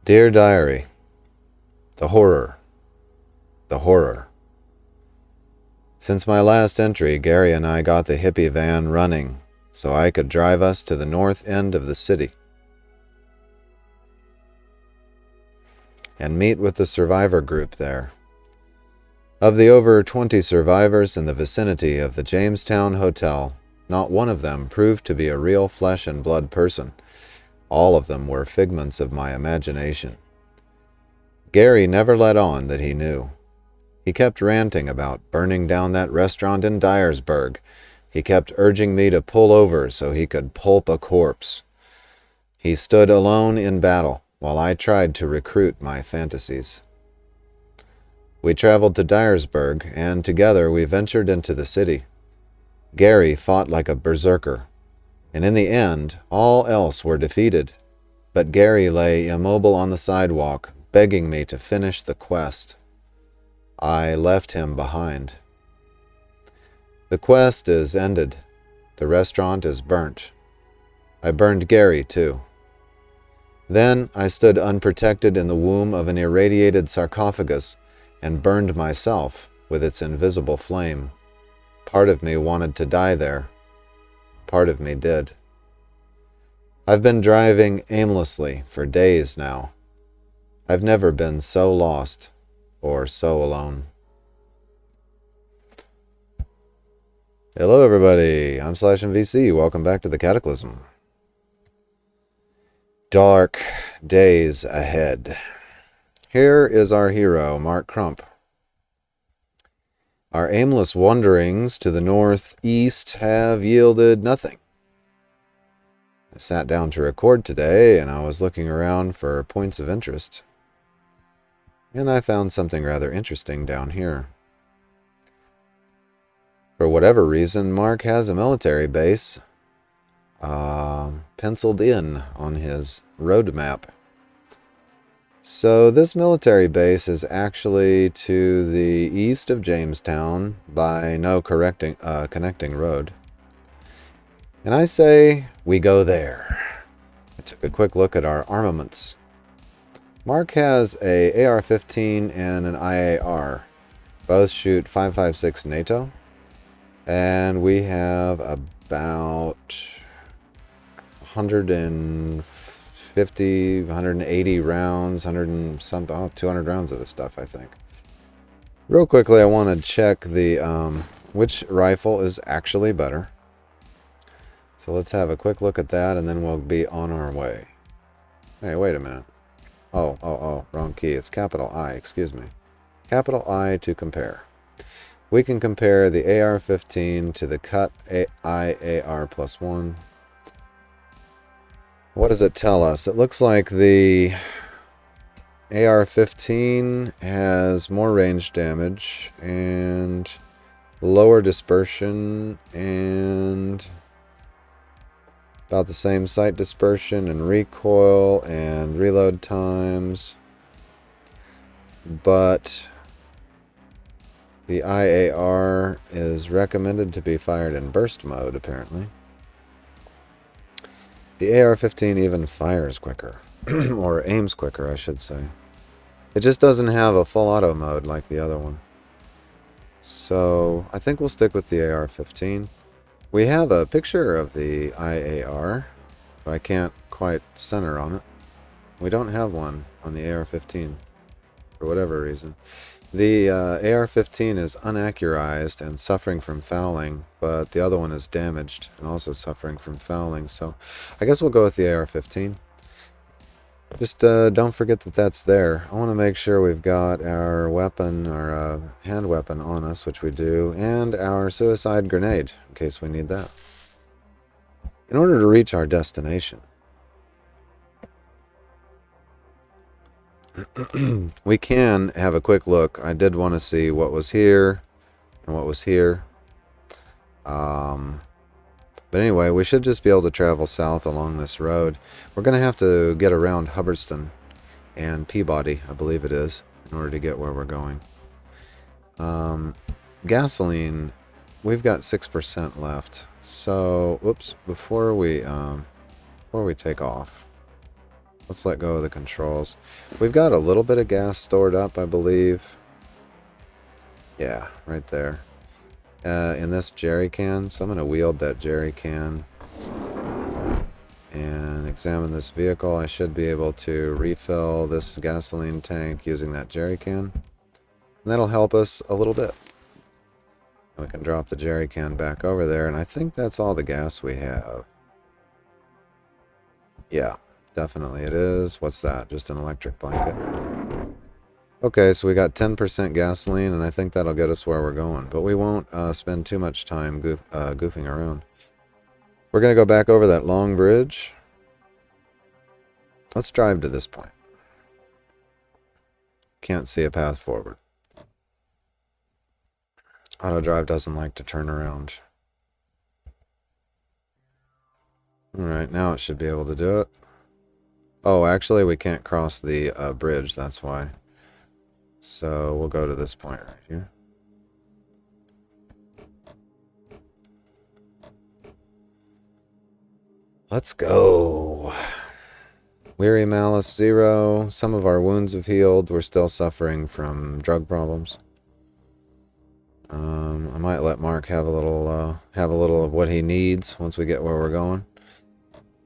Dear Diary, the horror. The horror. Since my last entry, Gary and I got the hippie van running so I could drive us to the north end of the city and meet with the survivor group there. Of the over 20 survivors in the vicinity of the Jamestown Hotel, not one of them proved to be a real flesh and blood person. All of them were figments of my imagination. Gary never let on that he knew. He kept ranting about burning down that restaurant in Dyersburg. He kept urging me to pull over so he could pulp a corpse. He stood alone in battle while I tried to recruit my fantasies. We traveled to Dyersburg, and together we ventured into the city. Gary fought like a berserker, and in the end, all else were defeated. But Gary lay immobile on the sidewalk, begging me to finish the quest. I left him behind. The quest is ended. The restaurant is burnt. I burned Gary, too. Then I stood unprotected in the womb of an irradiated sarcophagus and burned myself with its invisible flame. Part of me wanted to die there. Part of me did. I've been driving aimlessly for days now. I've never been so lost or so alone. Hello everybody, I'm /MVC. Welcome back to the Cataclysm. Dark days ahead. Here is our hero, Mark Crump. Our aimless wanderings to the northeast have yielded nothing. I sat down to record today, and I was looking around for points of interest. And I found something rather interesting down here. For whatever reason, Mark has a military base penciled in on his road map. So this military base is actually to the east of Jamestown by no connecting road. And I say we go there. I took a quick look at our armaments. Mark has a AR-15 and an IAR. Both shoot 5.56 NATO. And we have about 150, 180 rounds, 200 rounds of this stuff, I think. Real quickly, I want to check the which rifle is actually better. So let's have a quick look at that, and then we'll be on our way. Hey, wait a minute. Oh, wrong key. It's capital I, excuse me. Capital I to compare. We can compare the AR-15 to the cut IAR+1. What does it tell us? It looks like the AR-15 has more range damage and lower dispersion and about the same sight dispersion and recoil and reload times. But the IAR is recommended to be fired in burst mode, apparently. The AR-15 even fires quicker, or aims quicker, I should say. It just doesn't have a full auto mode like the other one. So I think we'll stick with the AR-15. We have a picture of the IAR, but I can't quite center on it. We don't have one on the AR-15 for whatever reason. The AR-15 is unaccurized and suffering from fouling, but the other one is damaged and also suffering from fouling, so I guess we'll go with the AR-15. Just don't forget that that's there. I want to make sure we've got our weapon, our hand weapon on us, which we do, and our suicide grenade, in case we need that. In order to reach our destination, we can have a quick look. I did want to see what was here and what was here. But anyway, we should just be able to travel south along this road. We're going to have to get around Hubbardston and Peabody, I believe it is, in order to get where we're going. Gasoline, we've got 6% left. So, whoops, before we take off, Let's let go of the controls. We've got a little bit of gas stored up, I believe. Yeah, right there. In this jerry can. So I'm going to wield that jerry can and examine this vehicle. I should be able to refill this gasoline tank using that jerry can. And that'll help us a little bit. And we can drop the jerry can back over there. And I think that's all the gas we have. Yeah, definitely it is. What's that? Just an electric blanket. Okay, so we got 10% gasoline, and I think that'll get us where we're going. But we won't spend too much time goofing around. We're going to go back over that long bridge. Let's drive to this point. Can't see a path forward. Auto drive doesn't like to turn around. Alright, now it should be able to do it. Oh, actually, we can't cross the bridge, that's why. So we'll go to this point right here. Let's go. Weary Malice 0. Some of our wounds have healed. We're still suffering from drug problems. I might let Mark have a little of what he needs once we get where we're going.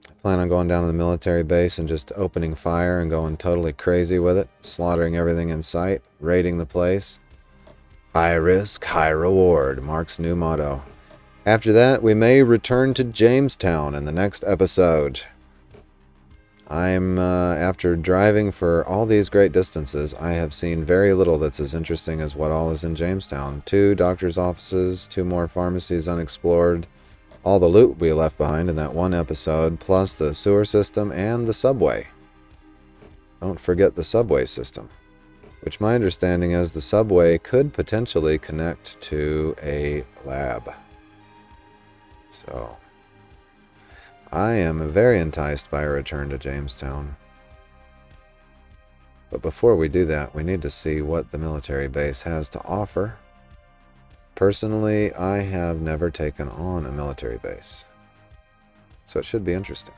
I plan on going down to the military base and just opening fire and going totally crazy with it, slaughtering everything in sight, raiding the place. High risk, high reward, Mark's new motto. After that, we may return to Jamestown in the next episode. After driving for all these great distances, I have seen very little that's as interesting as what all is in Jamestown. 2 doctor's offices, 2 more pharmacies unexplored, all the loot we left behind in that one episode, plus the sewer system and the subway. Don't forget the subway system, which my understanding is the subway could potentially connect to a lab. So I am very enticed by a return to Jamestown. But before we do that, we need to see what the military base has to offer. Personally, I have never taken on a military base, so it should be interesting.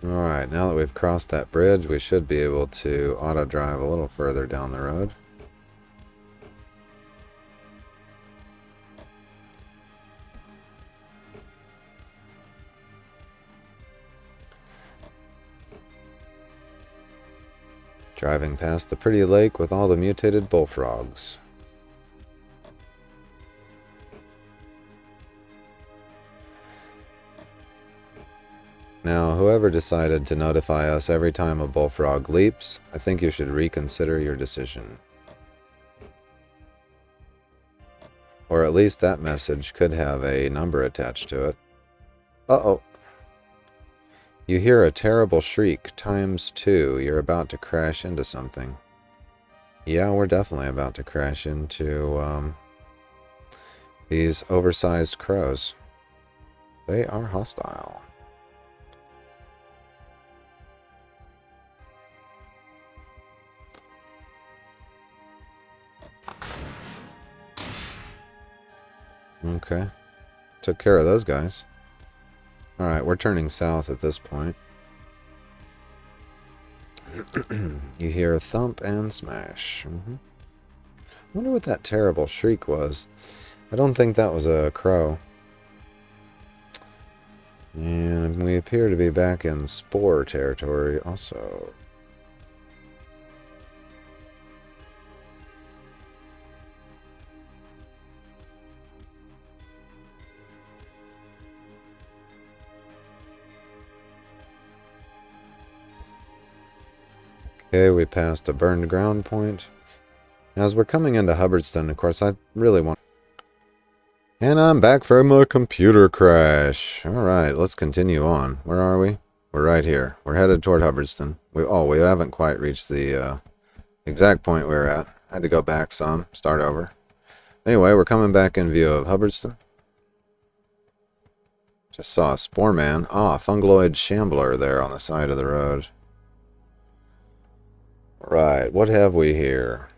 Alright, now that we've crossed that bridge, we should be able to auto-drive a little further down the road. Driving past the pretty lake with all the mutated bullfrogs. Now, whoever decided to notify us every time a bullfrog leaps, I think you should reconsider your decision. Or at least that message could have a number attached to it. Uh-oh. You hear a terrible shriek ×2. You're about to crash into something. Yeah, we're definitely about to crash into these oversized crows. They are hostile. Okay. Took care of those guys. Alright, we're turning south at this point. You hear a thump and smash. I wonder what that terrible shriek was. I don't think that was a crow. And we appear to be back in spore territory also. Okay, we passed a burned ground point. As we're coming into Hubbardston, of course, I really want... And I'm back from a computer crash. Alright, let's continue on. Where are we? We're right here. We're headed toward Hubbardston. We haven't quite reached the exact point we were at. I had to go back some, start over. Anyway, we're coming back in view of Hubbardston. Just saw a spore man. Fungoid shambler there on the side of the road. Right, what have we here?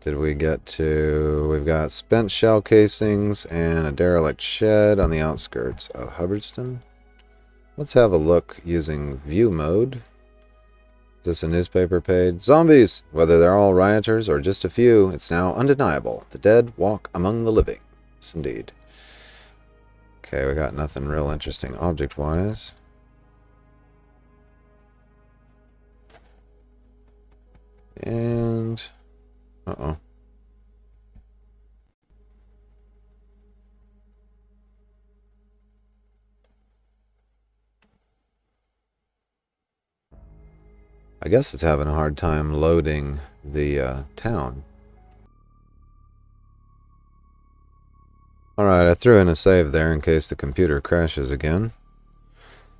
Did we get to... We've got spent shell casings and a derelict shed on the outskirts of Hubbardston. Let's have a look using view mode. Is this a newspaper page? Zombies! Whether they're all rioters or just a few, it's now undeniable. The dead walk among the living. Yes, indeed. Okay, we got nothing real interesting object-wise. And... uh-oh. I guess it's having a hard time loading the town. Alright, I threw in a save there in case the computer crashes again.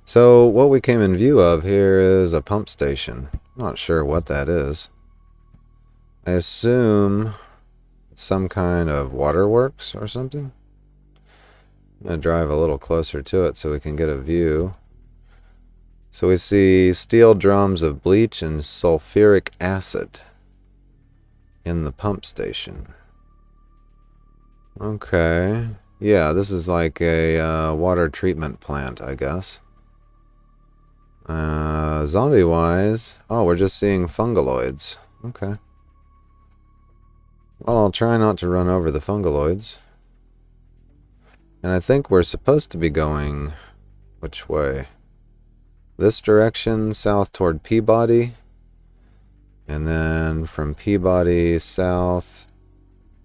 So, what we came in view of here is a pump station. I'm not sure what that is. I assume it's some kind of waterworks or something. I'm going to drive a little closer to it so we can get a view. So we see steel drums of bleach and sulfuric acid in the pump station. Okay. Yeah, this is like a water treatment plant, I guess. Zombie-wise... Oh, we're just seeing fungaloids. Okay. Well, I'll try not to run over the fungaloids. And I think we're supposed to be going... Which way? This direction, south toward Peabody. And then from Peabody south...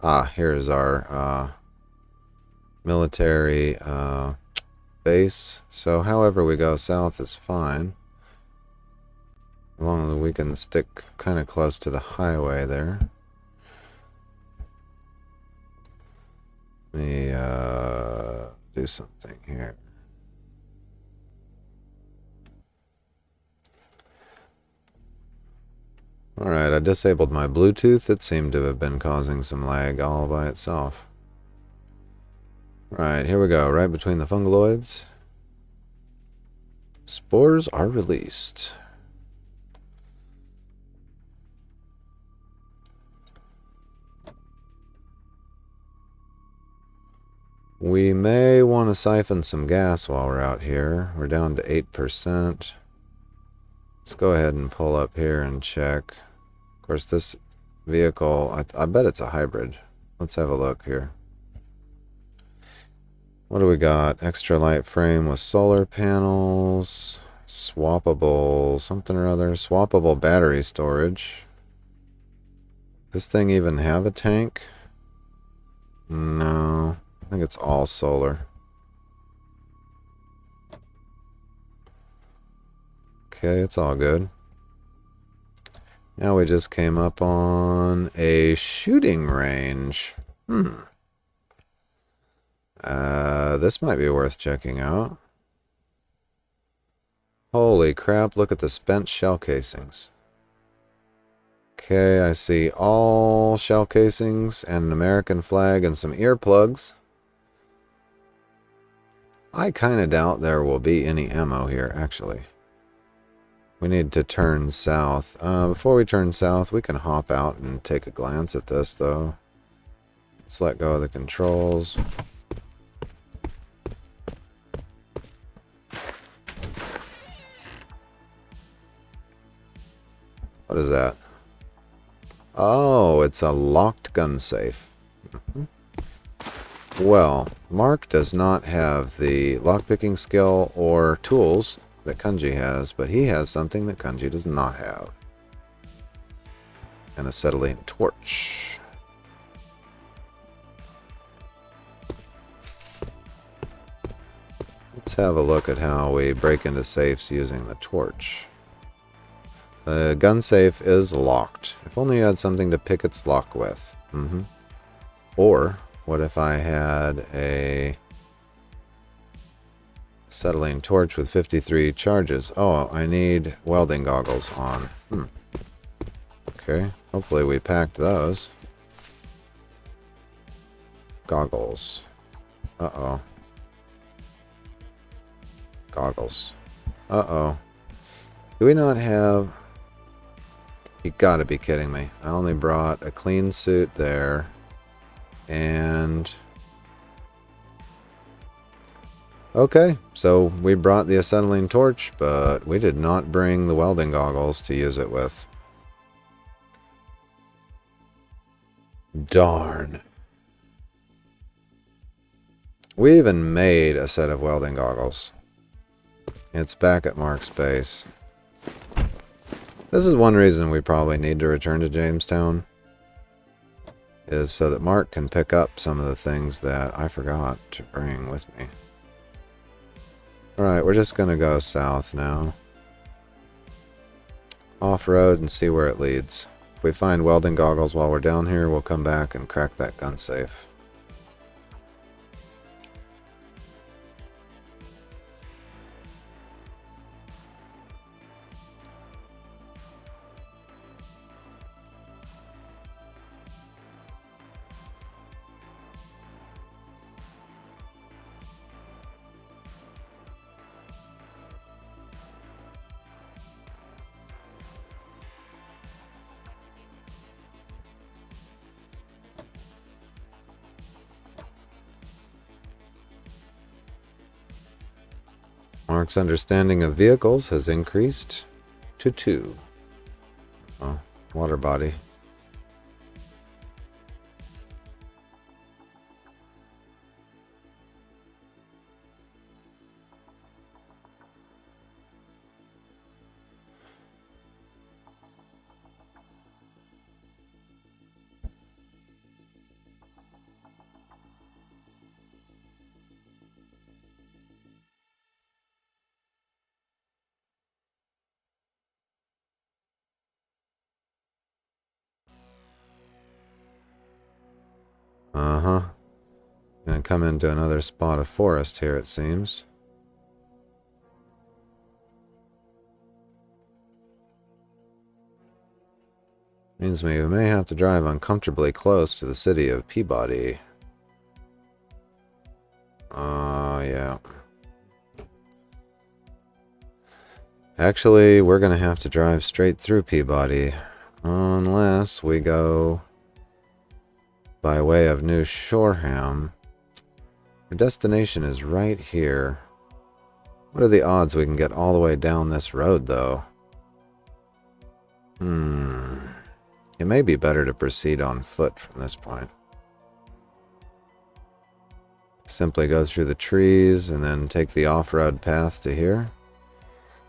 here's our military base. So however we go south is fine. As long as we can stick kind of close to the highway there. Let me do something here. Alright, I disabled my Bluetooth. It seemed to have been causing some lag all by itself. Right, here we go. Right between the fungaloids. Spores are released. We may want to siphon some gas while we're out here. We're down to 8%. Let's go ahead and pull up here and check. Of course, this vehicle, I bet it's a hybrid. Let's have a look here. What do we got? Extra light frame with solar panels. Swappable something or other. Swappable battery storage. This thing even have a tank? No. I think it's all solar. Okay, it's all good. Now we just came up on a shooting range. This might be worth checking out. Holy crap, look at the spent shell casings. Okay, I see all shell casings and an American flag and some earplugs. I kind of doubt there will be any ammo here, actually. We need to turn south. Before we turn south, we can hop out and take a glance at this, though. Let's let go of the controls. What is that? Oh, it's a locked gun safe. Well, Mark does not have the lockpicking skill or tools that Kunji has, but he has something that Kunji does not have. An acetylene torch. Let's have a look at how we break into safes using the torch. The gun safe is locked. If only you had something to pick its lock with. Or, what if I had a Acetylene torch with 53 charges. Oh, I need welding goggles on. Okay, hopefully we packed those. Goggles. Uh-oh. Goggles. Uh-oh. Do we not have... You gotta be kidding me. I only brought a clean suit there. And... Okay, so we brought the acetylene torch, but we did not bring the welding goggles to use it with. Darn. We even made a set of welding goggles. It's back at Mark's base. This is one reason we probably need to return to Jamestown, is so that Mark can pick up some of the things that I forgot to bring with me. Alright, we're just going to go south now. Off-road and see where it leads. If we find welding goggles while we're down here, we'll come back and crack that gun safe. Mark's understanding of vehicles has increased to 2. Oh, water body. Uh-huh. Gonna come into another spot of forest here, it seems. Means we may have to drive uncomfortably close to the city of Peabody. Yeah. Actually, we're gonna have to drive straight through Peabody. Unless we go by way of New Shoreham. Our destination is right here. What are the odds we can get all the way down this road, though? It may be better to proceed on foot from this point. Simply go through the trees and then take the off-road path to here.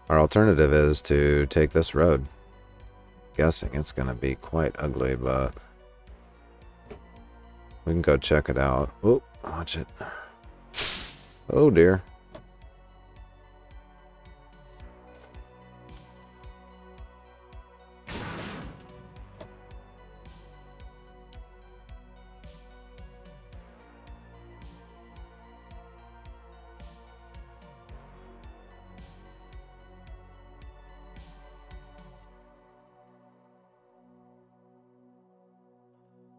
Our alternative is to take this road. Guessing it's going to be quite ugly, but we can go check it out. Oh, watch it. Oh dear.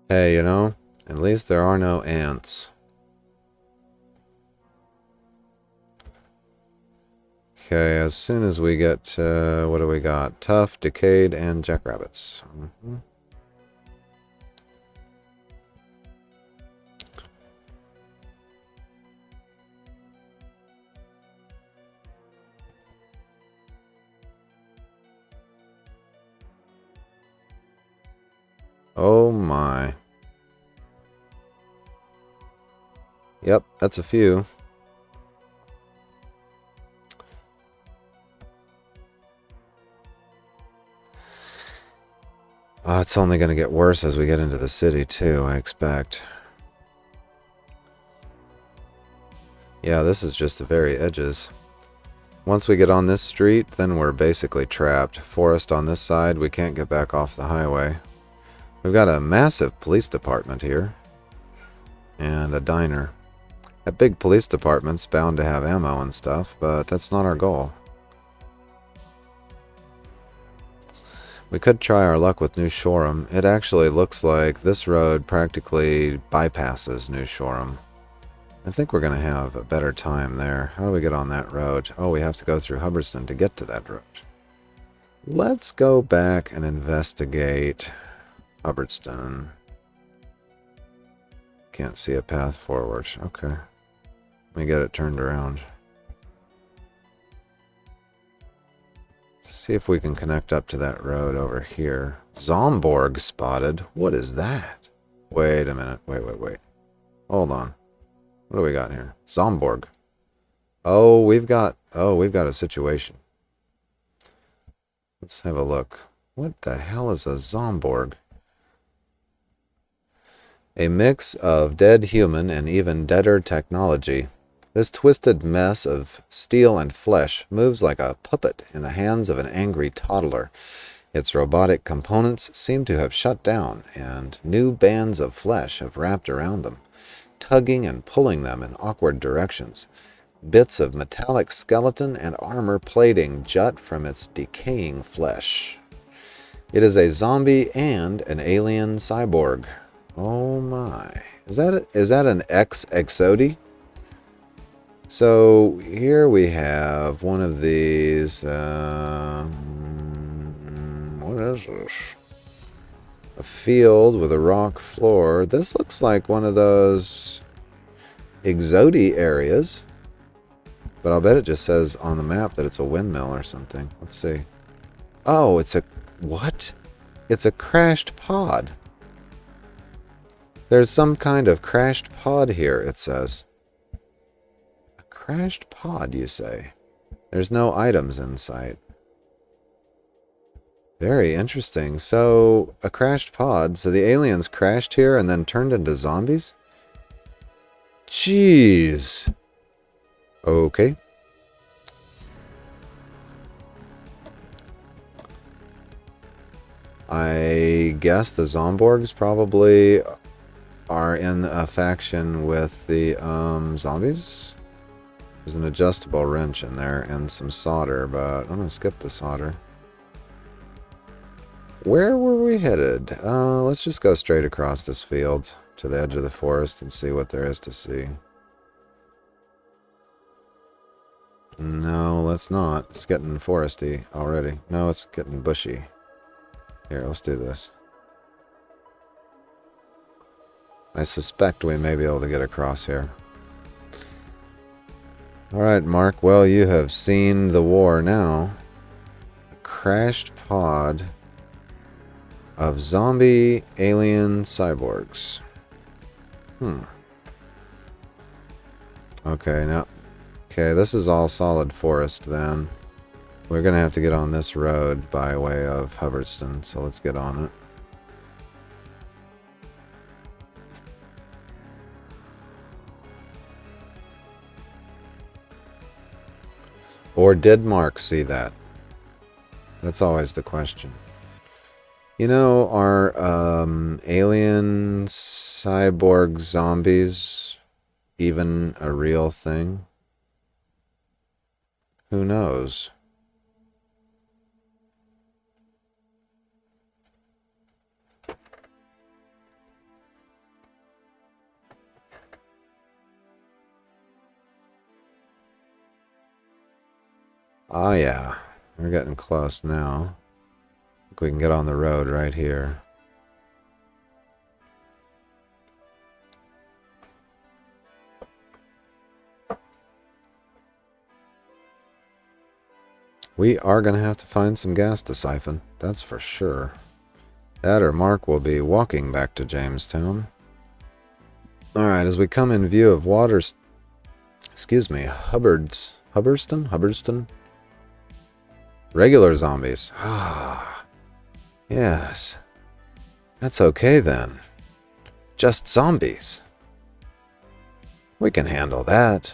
Hey, you know, at least there are no ants. Okay, as soon as we get, what do we got? Tough, decayed, and jackrabbits. Oh my. Yep, that's a few. It's only going to get worse as we get into the city, too, I expect. Yeah, this is just the very edges. Once we get on this street, then we're basically trapped. Forest on this side, we can't get back off the highway. We've got a massive police department here. And a diner. That big police department's bound to have ammo and stuff, but that's not our goal. We could try our luck with New Shoreham. It actually looks like this road practically bypasses New Shoreham. I think we're going to have a better time there. How do we get on that road? Oh, we have to go through Hubbardston to get to that road. Let's go back and investigate Hubbardston. Can't see a path forward. Okay. Let me get it turned around. See if we can connect up to that road over here. Zomborg spotted. What is that? Wait a minute. Wait. Hold on. What do we got here? Zomborg. Oh, we've got a situation. Let's have a look. What the hell is a Zomborg? A mix of dead human and even deader technology. This twisted mess of steel and flesh moves like a puppet in the hands of an angry toddler. Its robotic components seem to have shut down, and new bands of flesh have wrapped around them, tugging and pulling them in awkward directions. Bits of metallic skeleton and armor plating jut from its decaying flesh. It is a zombie and an alien cyborg. Oh my. Is that an Exodi? So here we have one of these. What is this? A field with a rock floor. This looks like one of those Exodi areas. But I'll bet it just says on the map that it's a windmill or something. Let's see. Oh, it's a... What? It's a crashed pod. There's some kind of crashed pod here, it says. A crashed pod, you say? There's no items in sight. Very interesting. So, a crashed pod. So the aliens crashed here and then turned into zombies? Jeez. Okay. I guess the Zomborgs probably are in a faction with the zombies. There's an adjustable wrench in there and some solder, but I'm going to skip the solder. Where were we headed? Let's just go straight across this field to the edge of the forest and see what there is to see. No, let's not. It's getting foresty already. No, it's getting bushy. Here, let's do this. I suspect we may be able to get across here. Alright, Mark. Well, you have seen the war now. A crashed pod of zombie alien cyborgs. Okay, now... Okay, this is all solid forest then. We're going to have to get on this road by way of Hubbardston, so let's get on it. Or did Mark see that? That's always the question. You know, are alien cyborg zombies even a real thing? Who knows? Ah, yeah. We're getting close now. I think we can get on the road right here. We are going to have to find some gas to siphon. That's for sure. That or Mark will be walking back to Jamestown. Alright, as we come in view of Hubbardston? Regular zombies. Ah, yes. That's okay then. Just zombies. We can handle that.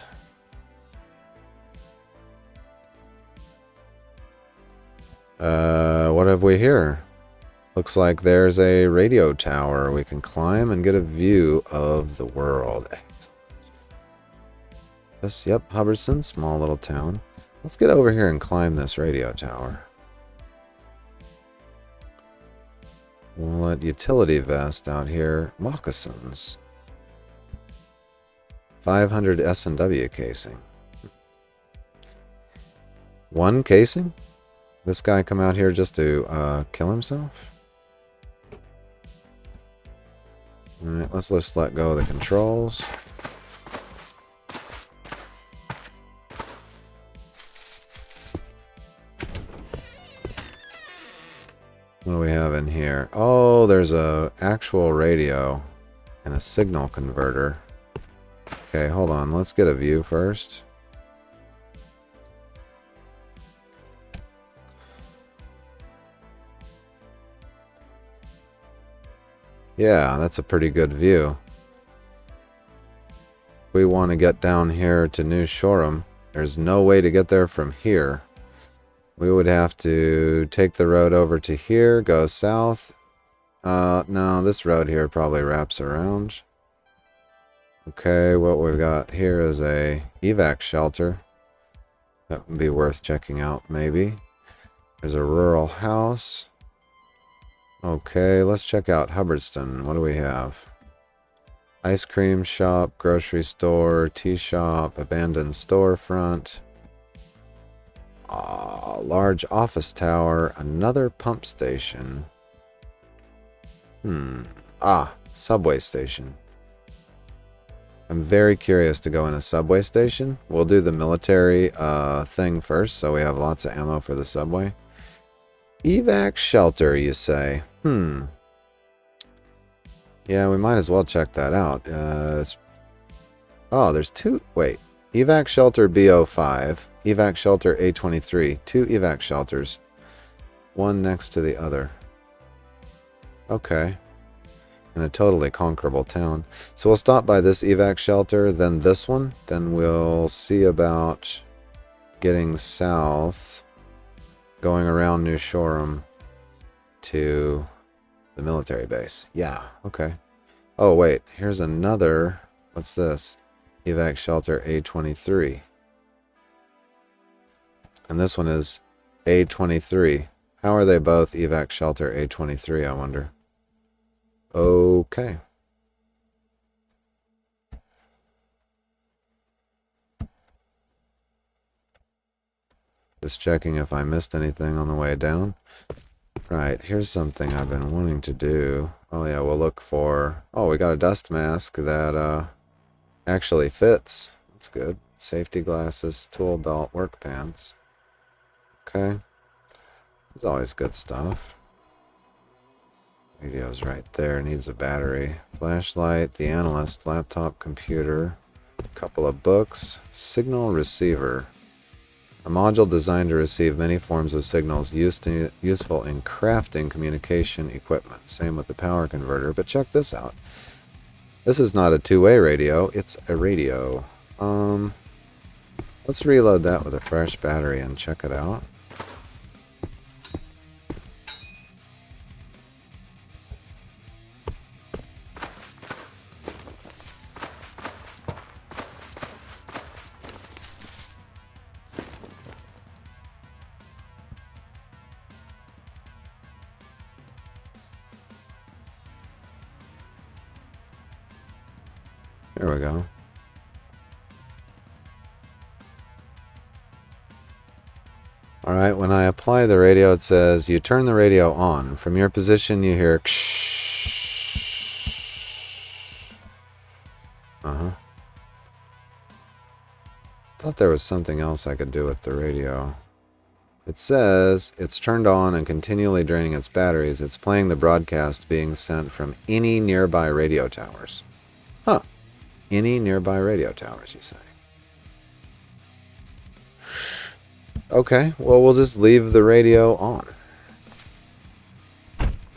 What have we here? Looks like there's a radio tower we can climb and get a view of the world. Excellent. This, yep, Hubbardston, small little town. Let's get over here and climb this radio tower. We'll let utility vest out here. Moccasins. 500 S&W casing. One casing? This guy come out here just to kill himself? Alright, let's just let go of the controls. What do we have in here? Oh, there's a actual radio and a signal converter. Okay, hold on. Let's get a view first. Yeah, that's a pretty good view. If we want to get down here to New Shoreham, there's no way to get there from here. We would have to take the road over to here, go south. No, this road here probably wraps around. Okay, what we've got here is a evac shelter. That would be worth checking out, maybe. There's a rural house. Okay, let's check out Hubbardston. What do we have? Ice cream shop, grocery store, tea shop, abandoned storefront. Large office tower, another pump station. Subway station. I'm very curious to go in a subway station. We'll do the military thing first, so we have lots of ammo for the subway. Evac shelter, you say? Yeah, we might as well check that out. There's two. Wait. Evac shelter BO5. Evac shelter A23. Two evac shelters. One next to the other. Okay. In a totally conquerable town. So we'll stop by this evac shelter, then this one. Then we'll see about getting south. Going around New Shoreham to the military base. Yeah, okay. Oh, wait. Here's another. What's this? Evac shelter A23. And this one is A23. How are they both evac shelter A23, I wonder? Okay. Just checking if I missed anything on the way down. Right, here's something I've been wanting to do. Oh yeah, we'll look for... Oh, we got a dust mask that actually fits. That's good. Safety glasses, tool belt, work pants. Okay. It's always good stuff. Radio's right there, needs a battery. Flashlight, the analyst, laptop, computer, a couple of books, signal receiver. A module designed to receive many forms of signals useful in crafting communication equipment. Same with the power converter, but check this out. This is not a two-way radio, it's a radio. Let's reload that with a fresh battery and check it out. There we go. Alright, when I apply the radio, it says, you turn the radio on. From your position, you hear Thought there was something else I could do with the radio. It says it's turned on and continually draining its batteries. It's playing the broadcast being sent from any nearby radio towers. Huh. Any nearby radio towers, you say? Okay, well, we'll just leave the radio on.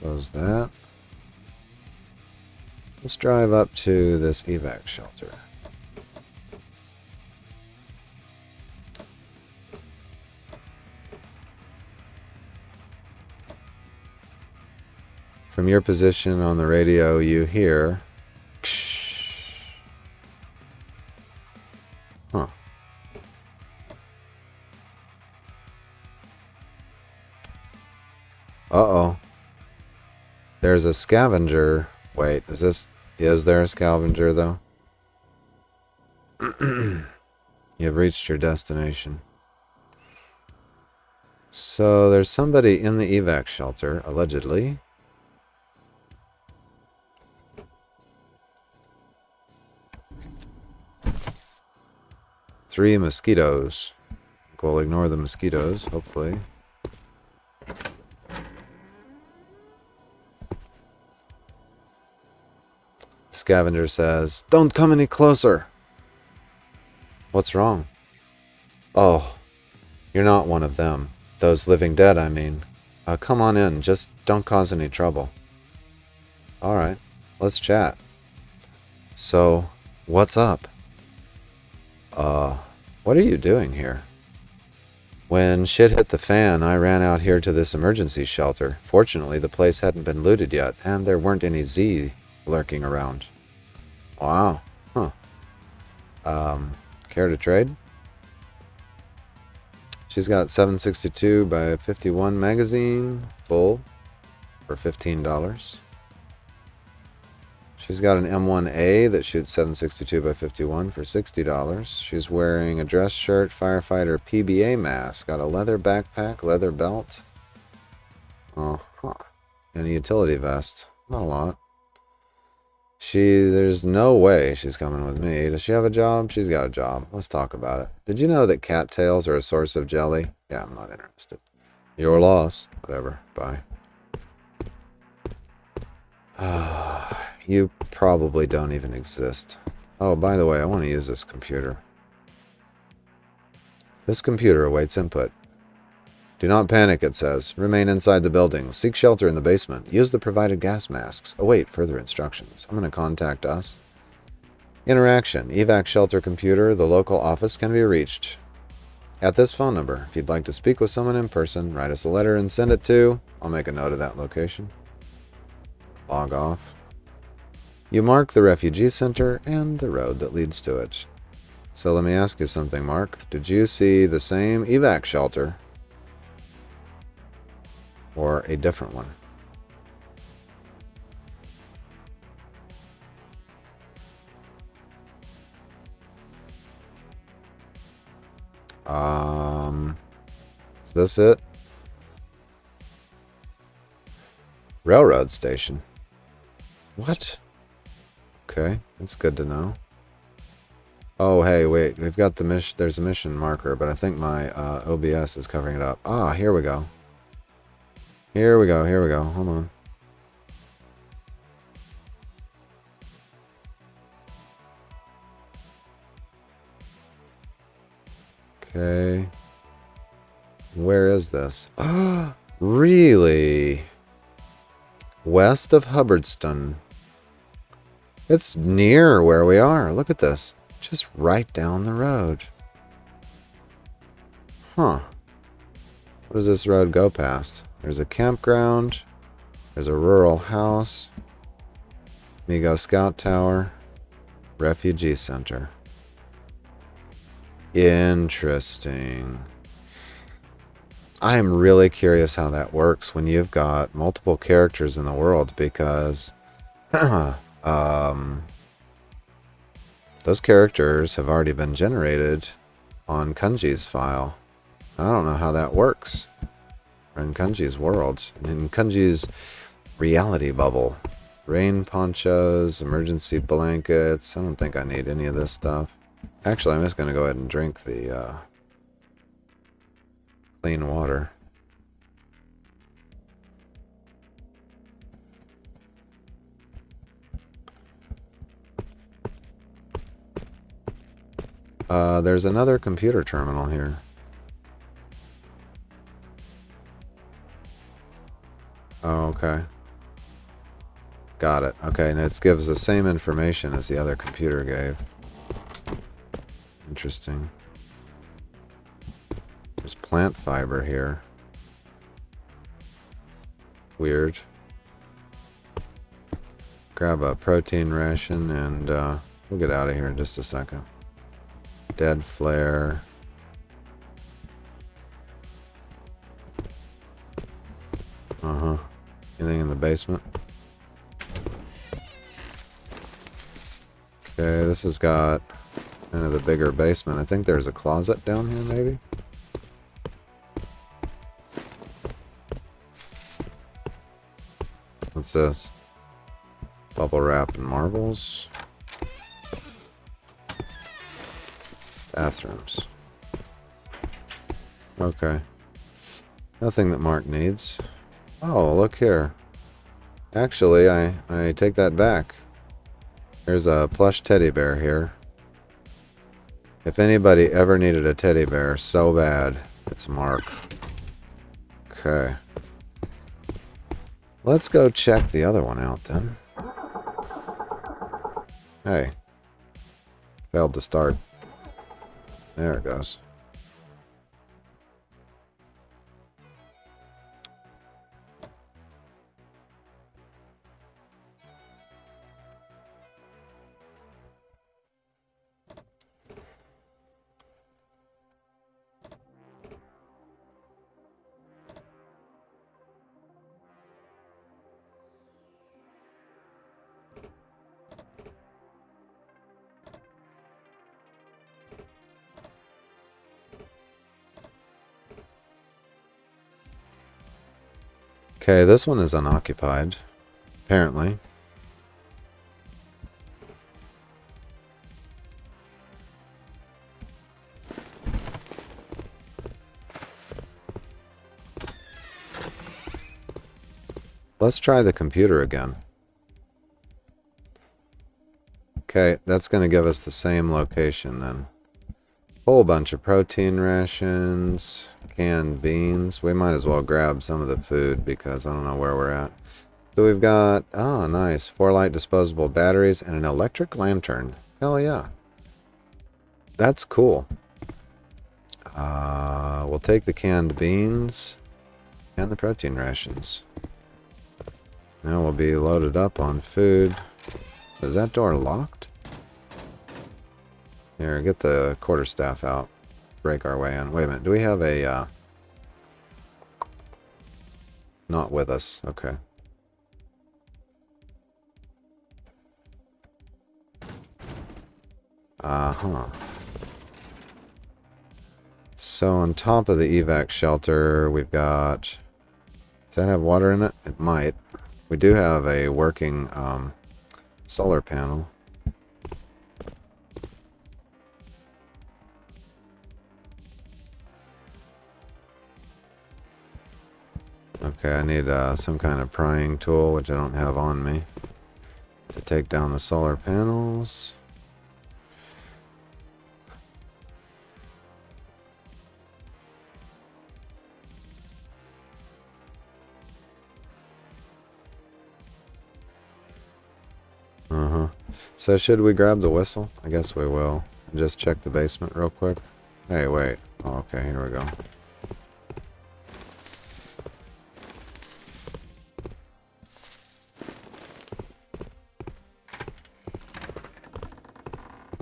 Close that. Let's drive up to this evac shelter. From your position on the radio, you hear... Huh. Uh-oh. There's a scavenger. Wait, is there a scavenger, though? You've reached your destination. So there's somebody in the evac shelter, allegedly. Three mosquitoes. We'll ignore the mosquitoes, hopefully. Scavenger says, "Don't come any closer." What's wrong? Oh, you're not one of them. Those living dead, I mean. Come on in, just don't cause any trouble. Alright, let's chat. So, what's up? What are you doing here? When shit hit the fan, I ran out here to this emergency shelter. Fortunately, the place hadn't been looted yet, and there weren't any Z lurking around. Wow. Huh. Care to trade? She's got 762 by 51 magazine, full, for $15. She's got an M1A that shoots 762 by 51 for $60. She's wearing a dress shirt, firefighter PBA mask, got a leather backpack, leather belt. Uh-huh. And a utility vest. Not a lot. There's no way she's coming with me. Does she have a job? She's got a job. Let's talk about it. Did you know that cattails are a source of jelly? Yeah, I'm not interested. Your loss. Whatever. Bye. You probably don't even exist. Oh, by the way, I want to use this computer. This computer awaits input. Do not panic, it says. Remain inside the building. Seek shelter in the basement. Use the provided gas masks. Await further instructions. I'm going to contact us. Interaction. Evac shelter computer. The local office can be reached at this phone number. If you'd like to speak with someone in person, write us a letter and send it to... I'll make a note of that location. Log off. You mark the refugee center and the road that leads to it. So let me ask you something, Mark. Did you see the same evac shelter? Or a different one? Is this it? Railroad station. What? Okay, that's good to know. Oh, hey, wait. We've got the mission. There's a mission marker, but I think my OBS is covering it up. Ah, here we go. Here we go. Here we go. Hold on. Okay. Where is this? Ah, really? West of Hubbardston. It's near where we are. Look at this. Just right down the road. Huh. What does this road go past? There's a campground. There's a rural house. Migo Scout Tower. Refugee Center. Interesting. I am really curious how that works when you've got multiple characters in the world, because those characters have already been generated on Kunji's file. I don't know how that works in Kunji's world, in Kunji's reality bubble. Rain ponchos, emergency blankets. I don't think I need any of this stuff. Actually, I'm just going to go ahead and drink the clean water. There's another computer terminal here. Oh, okay. Got it. Okay, and it gives the same information as the other computer gave. Interesting. There's plant fiber here. Weird. Grab a protein ration and we'll get out of here in just a second. Dead flare. Uh-huh. Anything in the basement? Okay, this has got kind of the bigger basement. I think there's a closet down here, maybe? What's this? Bubble wrap and marbles. Bathrooms. Okay. Nothing that Mark needs. Oh, look here. Actually, I take that back. There's a plush teddy bear here. If anybody ever needed a teddy bear so bad, it's Mark. Okay. Let's go check the other one out then. Hey. Failed to start. There it goes. Okay, this one is unoccupied, apparently. Let's try the computer again. Okay, that's going to give us the same location then. Whole bunch of protein rations, canned beans. We might as well grab some of the food because I don't know where we're at. So we've got, oh nice, 4 light disposable batteries and an electric lantern. Hell yeah. That's cool. We'll take the canned beans and the protein rations. Now we'll be loaded up on food. Is that door locked? Here, get the quarterstaff out. Break our way in. Wait a minute. Do we have a... Not with us. Okay. Uh-huh. So on top of the evac shelter, we've got... Does that have water in it? It might. We do have a working solar panel. Okay, I need some kind of prying tool, which I don't have on me, to take down the solar panels. Uh-huh. So should we grab the whistle? I guess we will. Just check the basement real quick. Hey, wait. Oh, okay, here we go.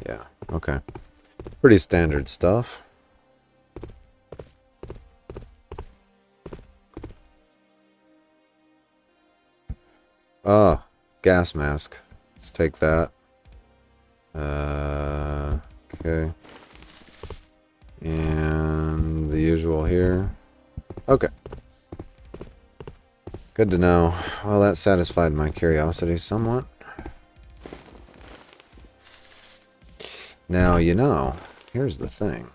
Yeah, okay. Pretty standard stuff. Ah, gas mask. Let's take that. Okay. And the usual here. Okay. Good to know. Well, that satisfied my curiosity somewhat. Now, you know, here's the thing.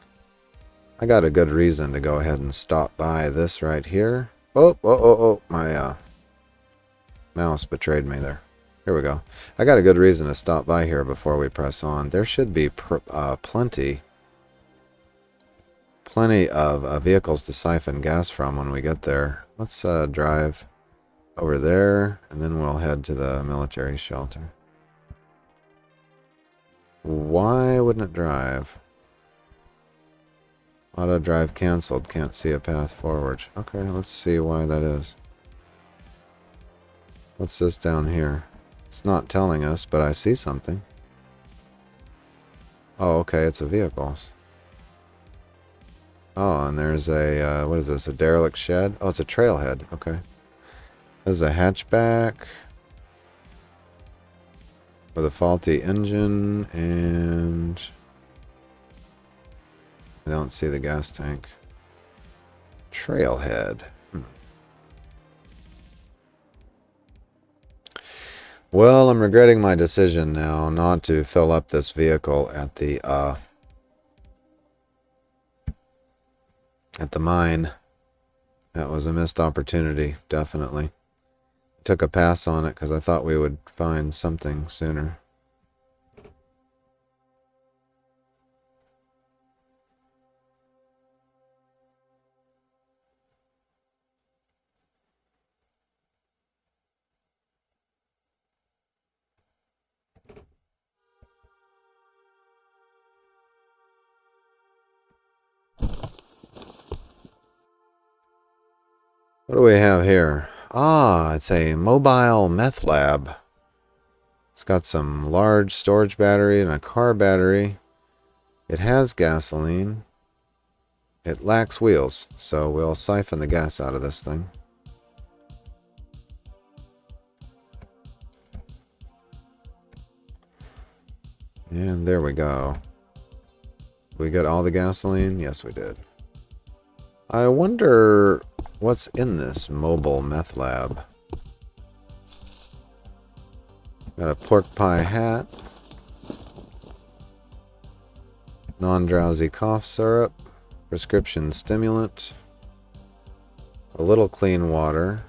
I got a good reason to go ahead and stop by this right here. Oh, my mouse betrayed me there. Here we go. I got a good reason to stop by here before we press on. There should be plenty of vehicles to siphon gas from when we get there. Let's drive over there, and then we'll head to the military shelter. Why wouldn't it drive? Auto drive canceled. Can't see a path forward. Okay, let's see why that is. What's this down here? It's not telling us, but I see something. Oh, okay, it's a vehicle. Oh, and there's a, what is this, a derelict shed? Oh, it's a trailhead, okay. This is a hatchback with a faulty engine, and I don't see the gas tank. Trailhead. Well, I'm regretting my decision now not to fill up this vehicle at the mine. That was a missed opportunity, definitely. Took a pass on it because I thought we would find something sooner. What do we have here? Ah, it's a mobile meth lab. It's got some large storage battery and a car battery. It has gasoline. It lacks wheels, so we'll siphon the gas out of this thing. And there we go. We got all the gasoline? Yes, we did. I wonder what's in this mobile meth lab. Got a pork pie hat. Non-drowsy cough syrup. Prescription stimulant. A little clean water.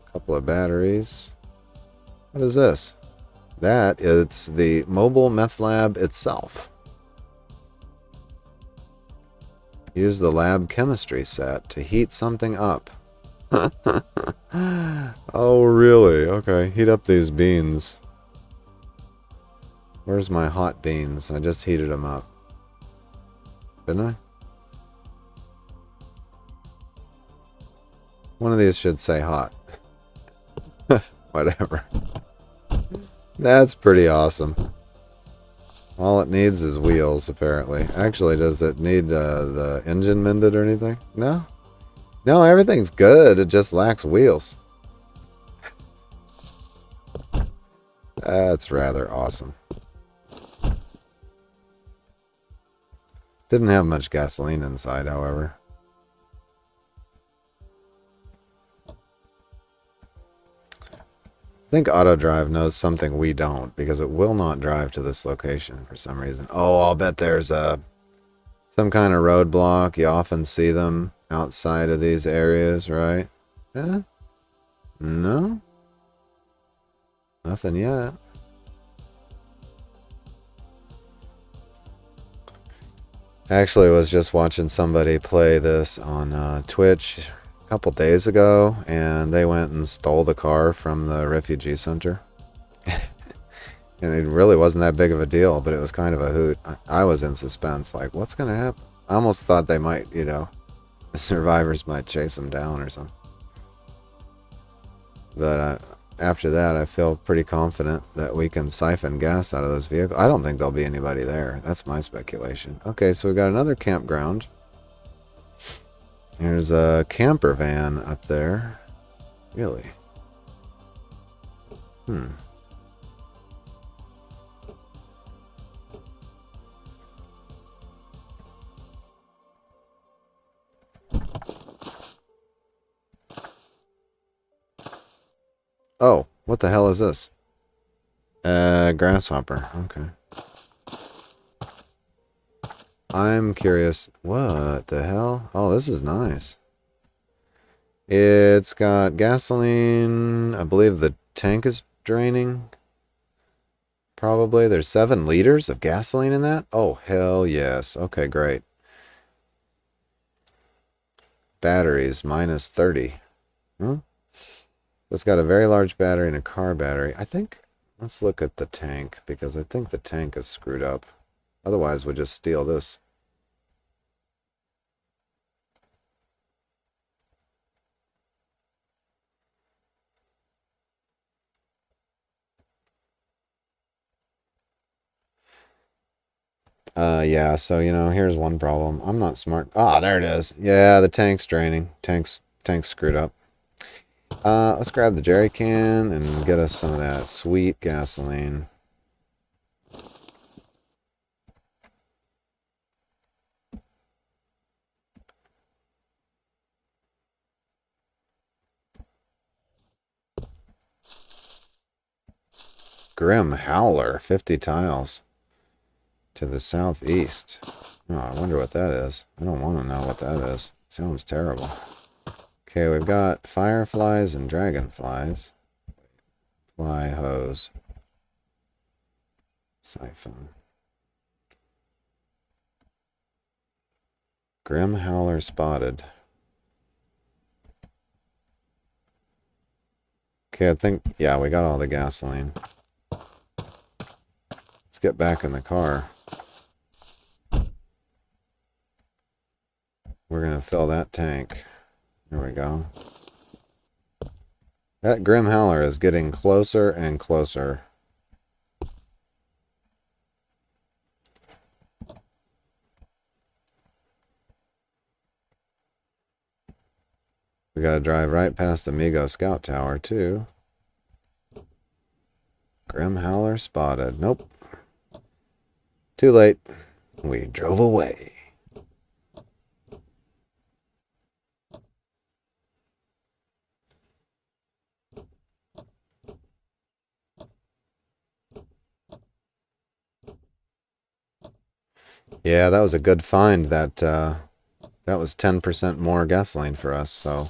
A couple of batteries. What is this? That is the mobile meth lab itself. Use the lab chemistry set to heat something up. Oh, really? Okay, heat up these beans. Where's my hot beans? I just heated them up. Didn't I? One of these should say hot. Whatever. That's pretty awesome. All it needs is wheels, apparently. Actually, does it need the engine mended or anything? No? No, everything's good. It just lacks wheels. That's rather awesome. Didn't have much gasoline inside, however. I think AutoDrive knows something we don't, because it will not drive to this location for some reason. Oh, I'll bet there's some kind of roadblock. You often see them outside of these areas, right? Yeah? No? Nothing yet. Actually, was just watching somebody play this on Twitch a couple days ago, and they went and stole the car from the refugee center. And it really wasn't that big of a deal, but it was kind of a hoot. I was in suspense, like, what's going to happen? I almost thought they might, the survivors might chase them down or something. But after that, I feel pretty confident that we can siphon gas out of those vehicles. I don't think there'll be anybody there. That's my speculation. Okay, so we got another campground. There's a camper van up there. Really? Oh, what the hell is this? Grasshopper. Okay. I'm curious. What the hell? Oh, this is nice. It's got gasoline. I believe the tank is draining. Probably. There's 7 liters of gasoline in that? Oh, hell yes. Okay, great. Batteries, minus 30. Huh? It's got a very large battery and a car battery. I think, let's look at the tank, because I think the tank is screwed up. Otherwise, we'll just steal this. Yeah, so, here's one problem. I'm not smart. Ah, there it is. Yeah, the tank's draining. Tank's screwed up. Let's grab the jerry can and get us some of that sweet gasoline. Grim Howler, 50 tiles to the southeast. Oh, I wonder what that is. I don't want to know what that is. Sounds terrible. Okay, we've got fireflies and dragonflies. Fly hose. Siphon. Grim Howler spotted. Okay, I think, yeah, we got all the gasoline. Let's get back in the car. We're going to fill that tank. There we go. That Grim Howler is getting closer and closer. We got to drive right past Amigo Scout Tower, too. Grim Howler spotted. Nope. Too late. We drove away. Yeah, that was a good find. That was 10% more gasoline for us, so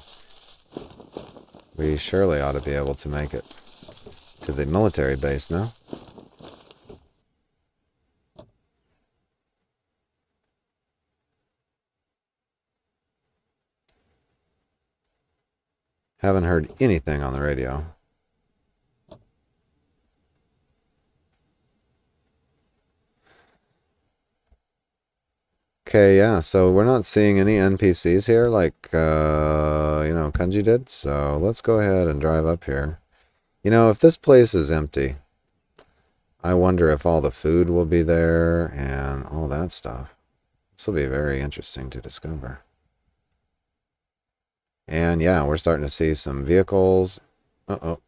we surely ought to be able to make it to the military base now. Haven't heard anything on the radio. Okay, yeah, so we're not seeing any NPCs here like, Kunji did. So let's go ahead and drive up here. You know, if this place is empty, I wonder if all the food will be there and all that stuff. This will be very interesting to discover. And yeah, we're starting to see some vehicles. Uh-oh.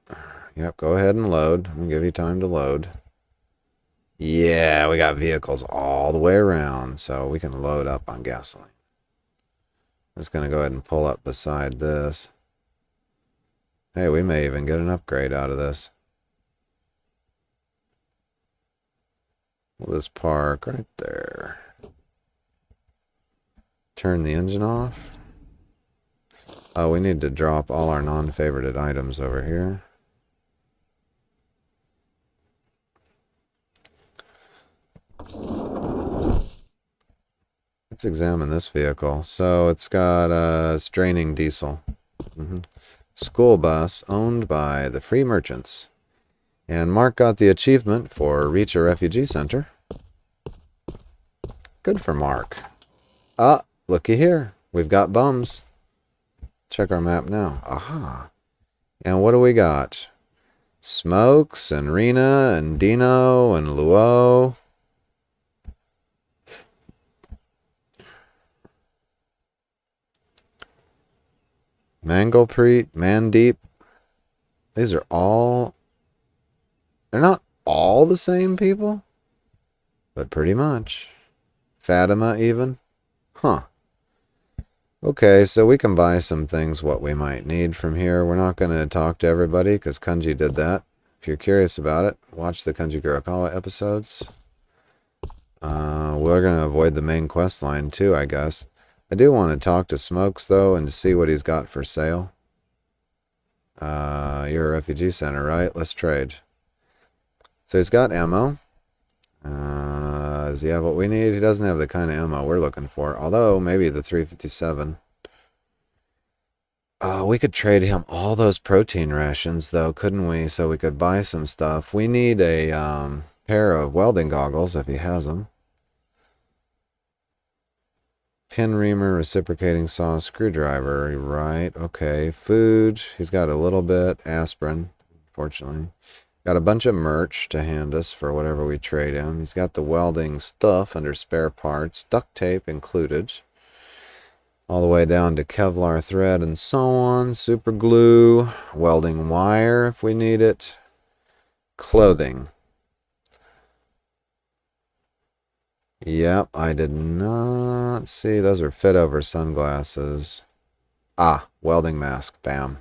Yep, go ahead and load. I'm going to give you time to load. Yeah, we got vehicles all the way around, so we can load up on gasoline. I'm just going to go ahead and pull up beside this. Hey, we may even get an upgrade out of this. We'll just park right there. Turn the engine off. Oh, we need to drop all our non-favorited items over here. Let's examine this vehicle. So it's got a straining diesel. School bus owned by the Free Merchants. And Mark got the achievement for Reach a Refugee Center. Good for Mark. Ah, looky here. We've got bums. Check our map now. Aha. And what do we got? Smokes and Rena and Dino and Luo. Manglepreet, Mandeep. These are all... They're not all the same people, but pretty much. Fatima even. Huh. Okay, so we can buy some things what we might need from here. We're not going to talk to everybody because Kunji did that. If you're curious about it, watch the Kunji Kurokawa episodes. We're going to avoid the main quest line too, I guess. I do want to talk to Smokes, though, and to see what he's got for sale. You're a refugee center, right? Let's trade. So he's got ammo. Does he have what we need? He doesn't have the kind of ammo we're looking for. Although, maybe the 357. We could trade him all those protein rations, though, couldn't we? So we could buy some stuff. We need a pair of welding goggles, if he has them. Pin reamer, reciprocating saw, screwdriver, right? Okay, food. He's got a little bit. Aspirin, unfortunately. Got a bunch of merch to hand us for whatever we trade him. He's got the welding stuff under spare parts. Duct tape included. all the way down to Kevlar thread and so on, super glue, welding wire if we need it, clothing. Yep, I did not see. Those are fit over sunglasses. Ah, welding mask, bam.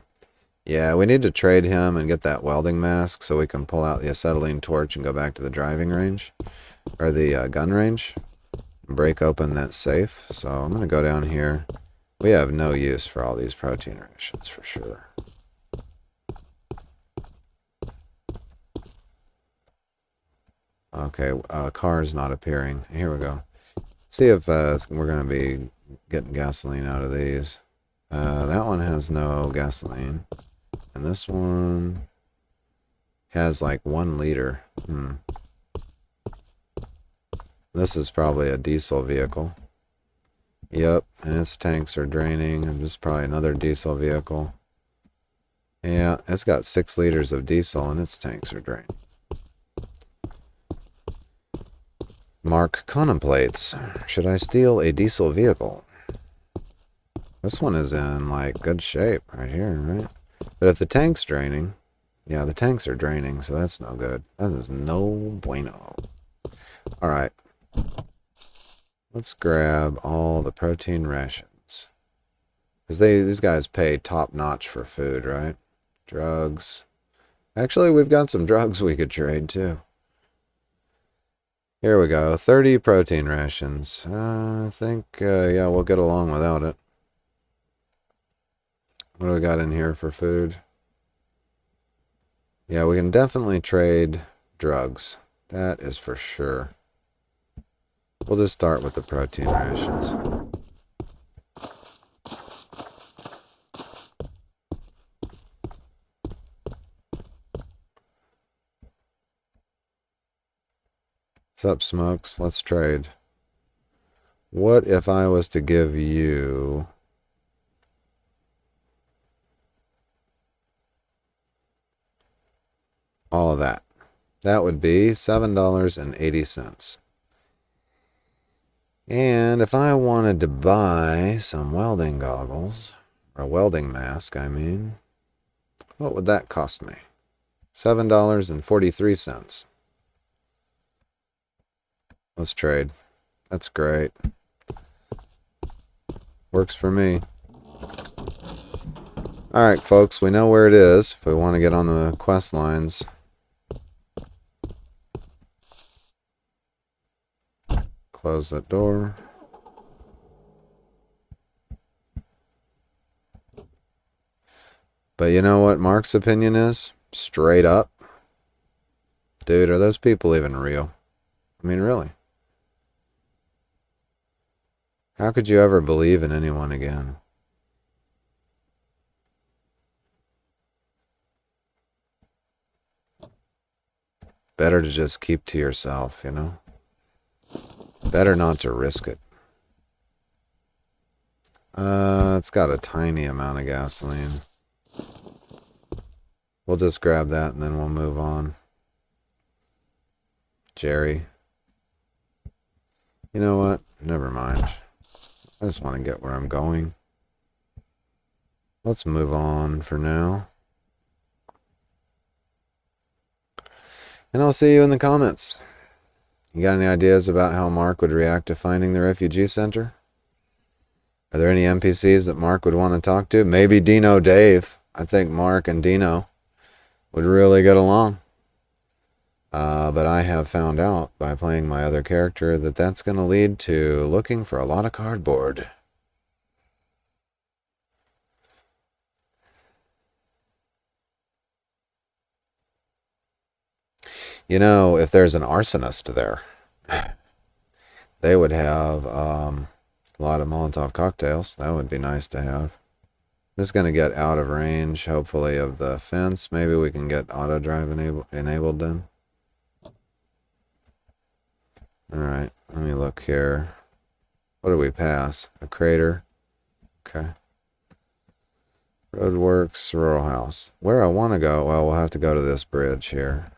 Yeah, we need to trade him and get that welding mask so we can pull out the acetylene torch and go back to the driving range, or the gun range, and break open that safe. So I'm going to go down here. We have no use for all these protein rations for sure. Okay, car's not appearing. Here we go. See if we're going to be getting gasoline out of these. That one has no gasoline. And this one has like 1 liter. This is probably a diesel vehicle. Yep, and its tanks are draining. And this is probably another diesel vehicle. Yeah, it's got 6 liters of diesel and its tanks are draining. Mark contemplates, should I steal a diesel vehicle? This one is in like good shape right here, right? But if the tank's draining, yeah, the tanks are draining, so that's no good. That is no bueno. All right. Let's grab all the protein rations. Because these guys pay top notch for food, right? Drugs. Actually, we've got some drugs we could trade too. Here we go. 30 protein rations. I think, yeah, we'll get along without it. What do we got in here for food? Yeah, we can definitely trade drugs. That is for sure. We'll just start with the protein rations. What's up, Smokes? Let's trade. What if I was to give you all of that? That would be $7.80. And if I wanted to buy some welding goggles, or a welding mask, I mean, what would that cost me? $7.43. Let's trade. That's great. Works for me. Alright, folks, we know where it is if we want to get on the quest lines. Close that door. But you know what Mark's opinion is? Straight up. Dude, are those people even real? I mean, really? How could you ever believe in anyone again? Better to just keep to yourself, you know? Better not to risk it. It's got a tiny amount of gasoline. We'll just grab that and then we'll move on. Jerry. You know what? Never mind. I just want to get where I'm going. Let's move on for now. And I'll see you in the comments. You got any ideas about how Mark would react to finding the refugee center? Are there any NPCs that Mark would want to talk to? Maybe Dino Dave. I think Mark and Dino would really get along. But I have found out by playing my other character that that's going to lead to looking for a lot of cardboard. You know, if there's an arsonist there, they would have a lot of Molotov cocktails. That would be nice to have. I'm just going to get out of range, hopefully, of the fence. Maybe we can get auto drive enabled then. Alright, let me look here. What do we pass? A crater. Okay. Roadworks, rural house. Where I want to go, well, we'll have to go to this bridge here.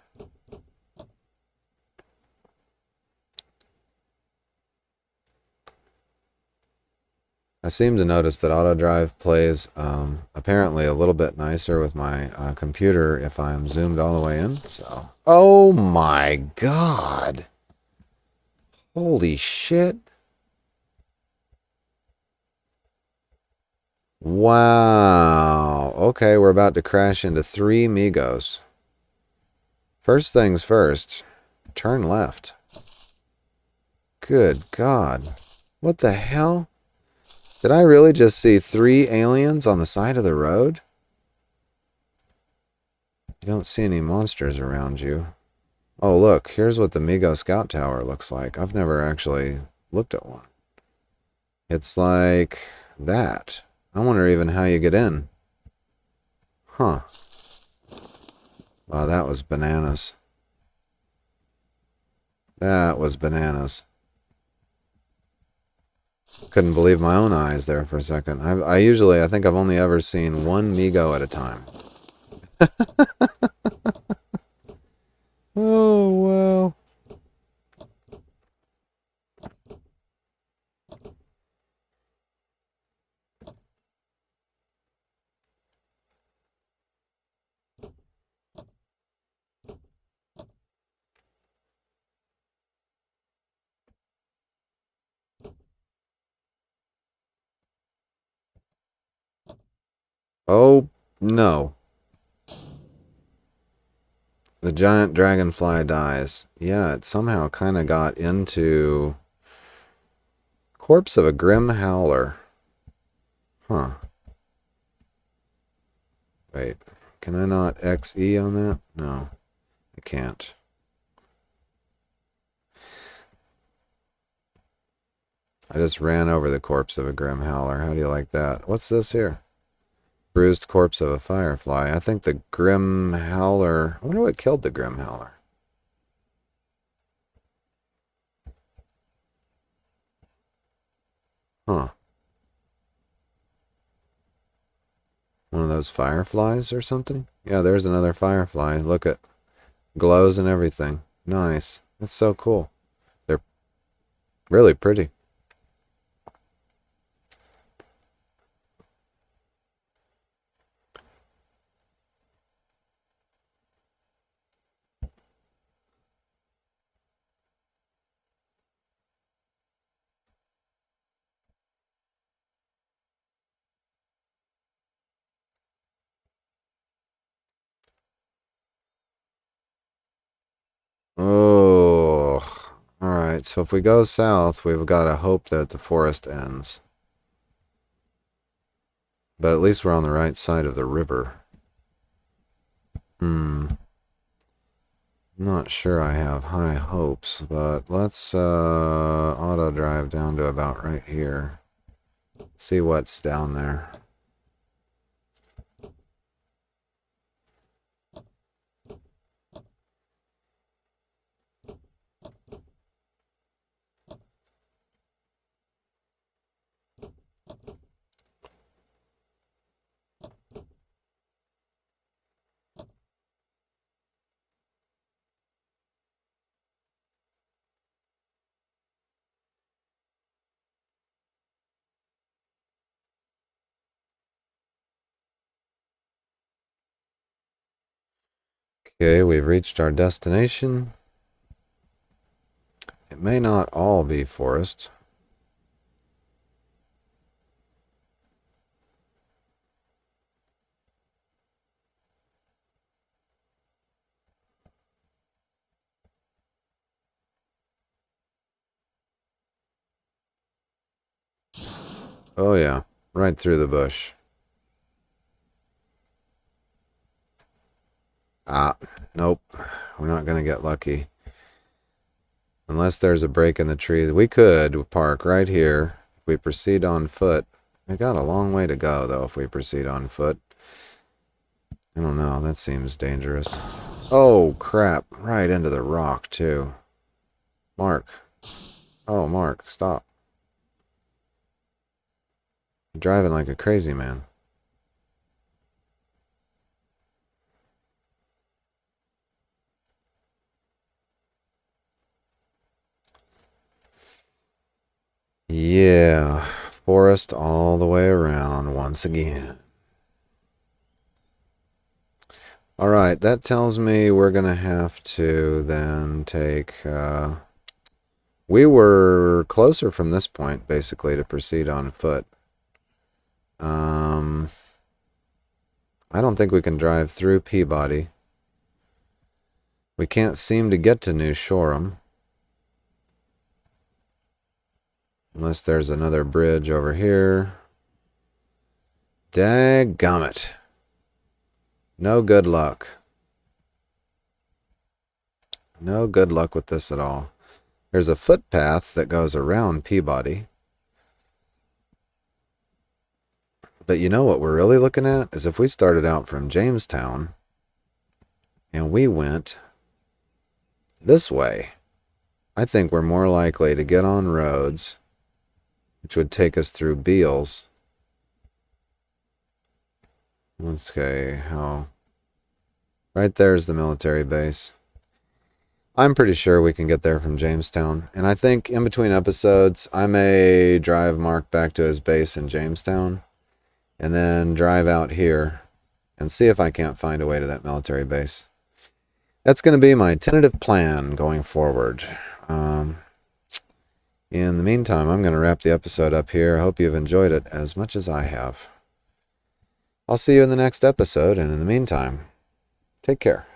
I seem to notice that AutoDrive plays apparently a little bit nicer with my computer if I'm zoomed all the way in. So, oh my God. Holy shit. Wow. Okay, we're about to crash into 3 Migos. First things first, turn left. Good God. What the hell? Did I really just see 3 aliens on the side of the road? You don't see any monsters around you. Oh, look, here's what the Migo Scout Tower looks like. I've never actually looked at one. It's like that. I wonder even how you get in. Huh. Wow, that was bananas. That was bananas. Couldn't believe my own eyes there for a second. I think I've only ever seen one Migo at a time. Oh, wow. Oh, no. The giant dragonfly dies. Yeah, it somehow kind of got into corpse of a grim howler. Huh. Wait, can I not XE on that? No, I can't. I just ran over the corpse of a grim howler. How do you like that? What's this here? Bruised corpse of a firefly. I think the grim howler... I wonder what killed the grim howler. Huh. One of those fireflies or something? Yeah, there's another firefly. Look at... glows and everything. Nice. That's so cool. They're really pretty. Oh, all right. So if we go south, we've got to hope that the forest ends. But at least we're on the right side of the river. Not sure I have high hopes, but let's auto drive down to about right here. See what's down there. Okay, we've reached our destination. It may not all be forest. Oh yeah, right through the bush. Ah, nope. We're not going to get lucky. Unless there's a break in the trees. We could park right here if we proceed on foot. We got a long way to go, though, if we proceed on foot. I don't know. That seems dangerous. Oh, crap. Right into the rock, too. Mark. Oh, Mark, stop. You're driving like a crazy man. Yeah. forest all the way around once again. Alright, that tells me we're going to have to then take... we were closer from this point, basically, to proceed on foot. I don't think we can drive through Peabody. We can't seem to get to New Shoreham. Unless there's another bridge over here. Dadgummit. No good luck. No good luck with this at all. There's a footpath that goes around Peabody. But you know what we're really looking at? Is if we started out from Jamestown and we went this way, I think we're more likely to get on roads which would take us through Beals. Okay, how... Right there's the military base. I'm pretty sure we can get there from Jamestown. And I think in between episodes, I may drive Mark back to his base in Jamestown. And then drive out here and see if I can't find a way to that military base. That's going to be my tentative plan going forward. In the meantime, I'm going to wrap the episode up here. I hope you've enjoyed it as much as I have. I'll see you in the next episode, and in the meantime, take care.